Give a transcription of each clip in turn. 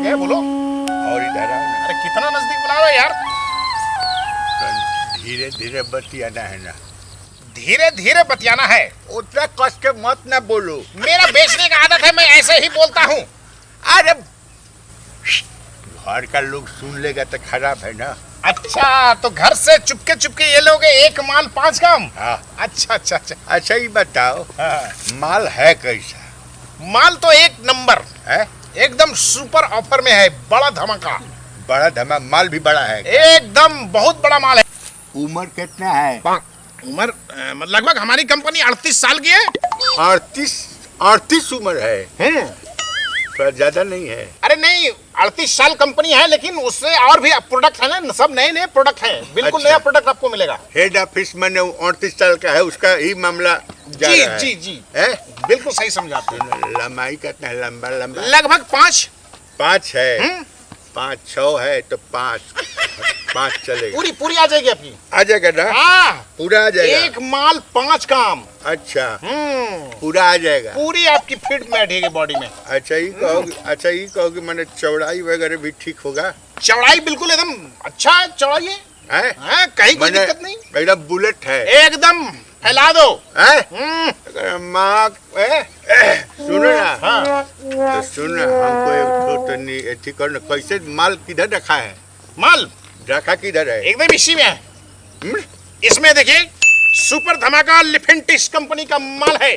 गए, बोलो। और इधर आओ ना। अरे कितना नजदीक बुला रहे हो यार। धीरे धीरे बतियाना है ना। धीरे धीरे बतियाना है। उतना कस के मत ना बोलो। मेरा बेचने का आदत है, मैं ऐसे ही बोलता हूँ। अरे घर का लोग सुन लेगा तो खराब है ना। अच्छा, तो घर से चुपके चुपके ये लोग एक माल 5 काम। हाँ। अच्छा अच्छा अच्छा। अच्छा ही बताओ, हाँ। माल है कैसा? माल तो एक नंबर है, एकदम सुपर ऑफर में है, बड़ा धमाका। बड़ा धमा माल भी बड़ा है। एकदम बहुत बड़ा माल है। उम्र कितना है? उम्र लगभग हमारी कंपनी 38 साल की है। 38 उम्र है? थोड़ा ज्यादा नहीं है? अरे नहीं, 38 साल कंपनी है, लेकिन उससे और भी प्रोडक्ट है ना, सब नए नए प्रोडक्ट हैं। बिल्कुल अच्छा। नया प्रोडक्ट आपको मिलेगा। हेड ऑफिस मैंने 38 साल का है, उसका ही मामला जा जी रहा है। जी जी, है? बिल्कुल सही समझाते हैं। लंबाई कितना है? लंबा लंबा लगभग 5 5 है। 5 6 है तो 5 चलेगा। पूरी पूरी आ जाएगी अपनी। आ जाएगा ना? हाँ, पूरा आ जाएगा। एक माल 5 काम। अच्छा, पूरा आ जाएगा। पूरी आपकी फिट बैठेगी बॉडी में। अच्छा ही कहोगे? अच्छा ही कहोगे, मैंने चौड़ाई वगैरह भी ठीक होगा? चौड़ाई बिल्कुल एकदम अच्छा है, चौड़ाई है। हैं? कहीं कोई मैंने दिक्कत नहीं, एकदम बुलेट है। एकदम फैला दो। हैं? माँ सुनो ना। हाँ। तो सुन, हमको एक तो नहीं ठीक करो ना, कैसे माल किधर रखा है? माल रखा किधर है? एकदम इसी में है। इसमें देखिए, सुपर धमाका लिफेंटिस कंपनी का माल है।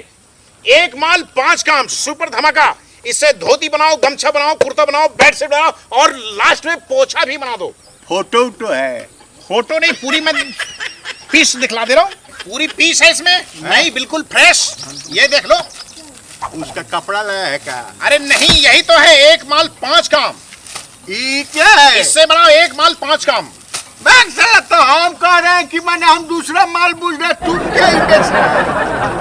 एक माल 5 काम, सुपर धमाका। इससे धोती बनाओ, गमछा बनाओ, कुर्ता बनाओ, बेडशीट बनाओ और लास्ट में पोछा भी बना दो। फोटो तो है? फोटो नहीं, पूरी मैं पीस दिखला दे रहा हूँ। पूरी पीस है इसमें, नहीं बिल्कुल फ्रेश। ये देख लो। उसका कपड़ा लाया है क्या? अरे नहीं, यही तो है, एक माल 5 काम। ये क्या है? इससे बनाओ एक माल 5 काम। तो हम कह रहे हैं कि मैंने हम दूसरा माल पूछ रहे, तुम क्या ही बेच रहे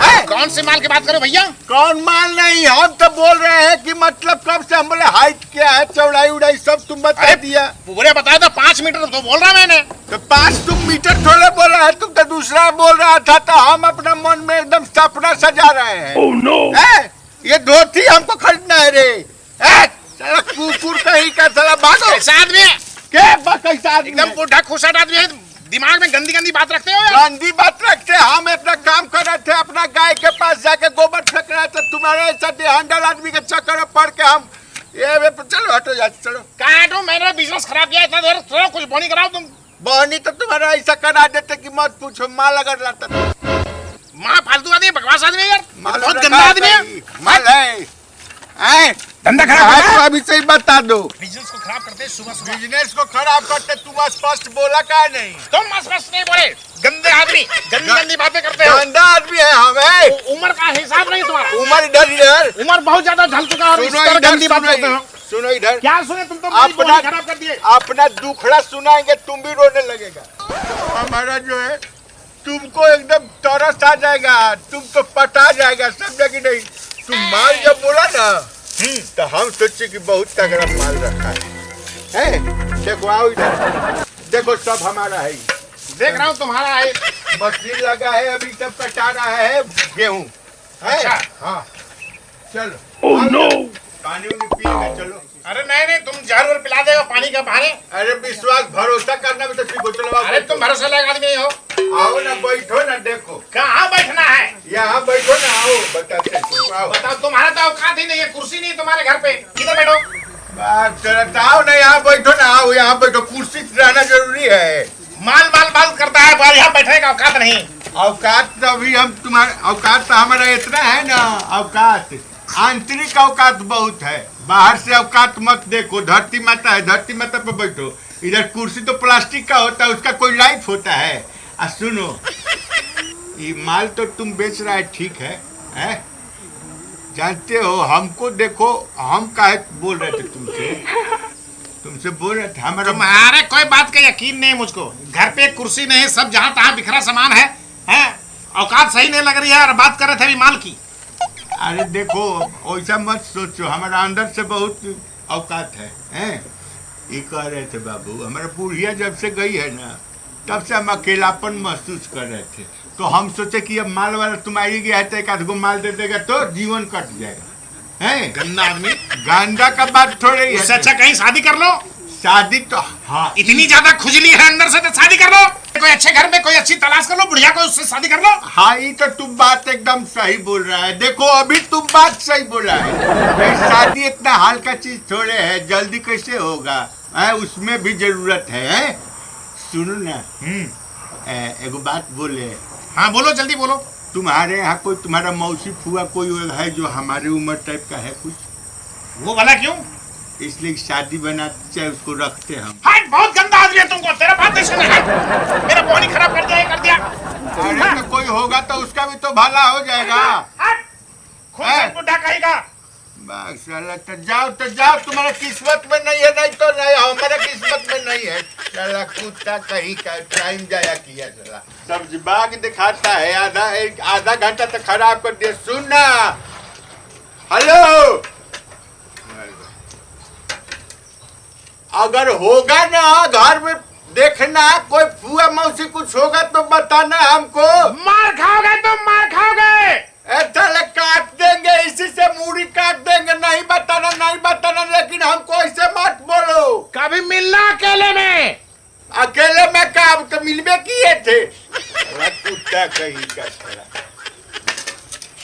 हैं? कौन से माल की बात करो भैया? कौन माल नहीं, हम तो बोल रहे हैं कि मतलब कब से हम बोले हाइट क्या है, चौड़ाई उड़ाई सब तुम बता दिया। पूरे बताया था 5 मीटर तो बोल रहा मैंने। तो 5 तुम मीटर थोड़े बोल रहा है, तुम तो दूसरा बोल रहा था। तो हम अपना मन में एकदम सपना सजा रहे हैं। Oh, no. ये धोती हमको खरीदना है रे। साला कुकुर कहीं का, साला भागो। कैसा आदमी है? कैसा आदमी एकदम है? बूढ़ा खुशाट आदमी है। दिमाग में गंदी गंदी बात रखते हो यार। गंदी बात रखते, हम अपना काम कर रहे थे, अपना गाय के पास जाके गोबर फेंक रहे थे। तुम्हारे ऐसा देहांडल आदमी के चक्कर में पड़ के हम ये चलो हटो जा, चलो। कहाँ हटो? मैंने बिजनेस खराब किया इतना देर। चलो कुछ बोनी कराओ तुम। बहनी तो तुम्हारा ऐसा करा देते कि मत पूछो, माल अगर लाता तो। माँ फालतू आदमी है, बकवास आदमी है यार। माल बहुत रखा गंदा आदमी है। माल है। धंधा हाँ, खराब तो अभी से ही बता दो। बिजनेस को खराब करते हैं सुबह सुबह। बिजनेस को खराब करते तुम स्पष्ट बोला का नहीं? तुम स्पष्ट नहीं बोले। गंदे आदमी, गंदी गंदी बातें करते हो। गंदा आदमी है हमें। उम्र का हिसाब नहीं तुम्हारा। उम्र इधर इधर उम्र बहुत ज्यादा ढल चुका है और इस तरह गंदी बात करते हो। सुनो इधर। क्या सुने तुम? तो मेरी अपना बोली खराब कर दिए। अपना दुखड़ा सुनाएंगे, तुम भी रोने लगेगा। हमारा जो है तुमको एकदम तरस आ जाएगा, तुमको पटा जाएगा, समझा कि नहीं? तुम माल जब बोला ना, तो हम सोचे कि बहुत तगड़ा माल रखा है। देखो आओ इधर, देखो सब हमारा है। देख रहा हूँ तुम्हारा है। मशीन लगा है, अभी तक कटा रहा है गेहूं। अच्छा। हाँ चलो। Oh, no. पानी उनी पिएगा, चलो। अरे नहीं नहीं, तुम जहर और पिला देगा पानी का बहाने। अरे विश्वास भरोसा करना भी तो सीखो, चलो। अरे तुम भरोसा लायक आदमी नहीं हो। आओ ना, बैठो ना, देखो कहाँ बैठना है? यहाँ बैठो ना, आओ बताते तुमको, आओ। बताओ, तुम्हारा तो औकात ही नहीं है, कुर्सी नहीं तुम्हारे घर पे। किधर बैठो? बात चलता, आओ ना, यहाँ बैठो ना, आओ यहाँ बैठो, कुर्सी रहना जरूरी है। माल माल माल करता है, बाल यहाँ बैठने का औकात नहीं। औकात तो अभी हम तुम्हारे, औकात तो हमारा इतना है ना, औकात आंतरिक औकात बहुत है, बाहर से औकात मत देखो। धरती माता है, धरती माता पे बैठो। इधर कुर्सी तो प्लास्टिक का होता है, उसका कोई लाइफ होता है। आ सुनो, ये माल तो तुम बेच रहा है, ठीक है, हैं? जानते हो हमको देखो, हम काहे बोल रहे थे तुमसे बोल रहे थे हमारा। तुम्हारे कोई बात का यकीन नहीं मुझको। घर पे एक कुर्सी नहीं, सब जहाँ तहाँ बिखरा सामान है, हैं? औकात सही नहीं लग रही है और बात कर रहे थे अभी माल की। अरे देखो, ऐसा मत सोचो, हमारा अंदर से बहुत औकात है, हैं? ये कह रहे थे बाबू, हमारा बुढ़िया जब से गई है ना, तब से हम अकेलापन महसूस कर रहे थे। तो हम सोचे कि अब माल वाला तुम आई गया है तो एक आध गो माल दे देगा तो जीवन कट जाएगा। हैं? गंदा आदमी। गांजा का बात थोड़ी उससे है। अच्छा कहीं शादी कर लो। शादी तो हाँ इतनी ज्यादा खुजली है अंदर से तो शादी कर लो। कोई अच्छे घर में कोई अच्छी तलाश कर लो, बुढ़िया को उससे शादी कर लो। हाँ, ये तो तुम बात एकदम सही बोल रहा है। देखो अभी तुम बात सही बोला है। भाई शादी इतना हाल का चीज थोड़े है, जल्दी कैसे होगा है? उसमें भी जरूरत है। सुनो ना, एगो बात बोले। हाँ बोलो, जल्दी बोलो। तुम्हारे यहाँ कोई तुम्हारा मौसी फुआ कोई है जो हमारे उम्र टाइप का है कुछ? वो वाला क्यों? इसलिए शादी बनाते चाहे उसको रखते हम। हाँ, बहुत गंदा आदमी है तुमको, तेरा बात नहीं सुना है। मेरा पानी खराब कर दिया, कर दिया। अरे तो कोई होगा तो उसका भी तो भला हो जाएगा। खून से बुढ़ा कहेगा। बस साला, तो जाओ तुम्हारा किस्मत में नहीं है, नहीं तो नहीं, हमारा किस्मत में नहीं है। साला कुत्ता कहीं का टाइम जाया किया। साला सब्जी बाग दिखाता है, आधा घंटा तक खराब कर दिया। सुन ना, हेलो, अगर होगा ना घर में देखना कोई फुआ मौसी कुछ होगा तो बताना हमको। मार खाओगे तुम, मार खाओगे। ऐसा काट देंगे, इसी से मूड़ी काट देंगे। नहीं बताना, नहीं बताना, लेकिन हमको ऐसे मत बोलो। कभी मिलना अकेले में। अकेले में काम तो मिलवे किए थे। कुत्ता कहीं का।